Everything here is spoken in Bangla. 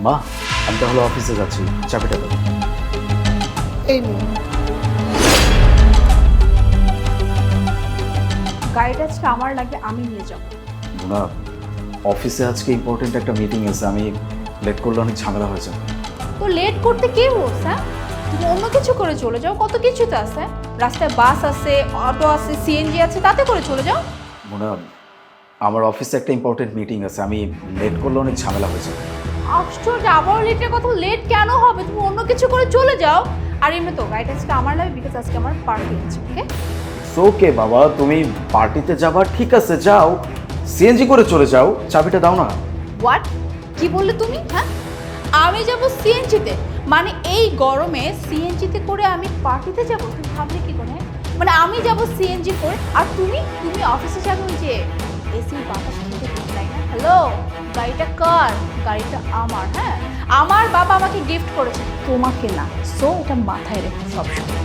মা, আমি তাহলে অফিসে যাচ্ছি, চাবিটা দাও। এই নিন। গাড়িটা আজকে আমার লাগবে, আমি নিয়ে যাব। না, অফিসে আজকে ইম্পর্টেন্ট একটা মিটিং আছে, আমি লেট করলে অনেক ঝামেলা হয়ে যাবে। তো লেট করতে কে বলছে? হ্যাঁ? তুমি অন্য কিছু করে চলে যাও, কত কিছু তো আছে। রাস্তায় বাস আছে, অটো আছে, সিএনজি আছে, তাতে করে চলে যাও। মোনা, আমার অফিসে একটা ইম্পর্টেন্ট মিটিং আছে, আমি লেট করলে অনেক ঝামেলা হয়ে যাবে। আশ্চর্য, আবার লেটের কথা, লেট কেন হবে? তুমি অন্য কিছু করে চলে যাও। আর এমনি তো গাড়িটা আজকে আমার লাগবে, বিকজ আজকে আমার পার্টি আছে। ওকে? ওকে বাবা, তুমি পার্টিতে যাবা, ঠিক আছে যাও, সিএনজি করে চলে যাও, চাবিটা দাও না। হোয়াট? কি বললে তুমি? হ্যাঁ, আমি যাব সিএনজিতে? মানে এই গরমে সিএনজিতে করে আমি পার্টিতে যাব? তুমি ভাবলে কি করে? মানে আমি যাব সিএনজি করে, আর তুমি তুমি অফিসে যাবে ওই যে এসি বাতাস খেতে, তাই না? হ্যালো, গাড়িটা কার? গাড়িটা আমার। হ্যাঁ, আমার বাবা আমাকে গিফট করেছে, তোমাকে না। সো এটা মাথায় রেখো সবসময়।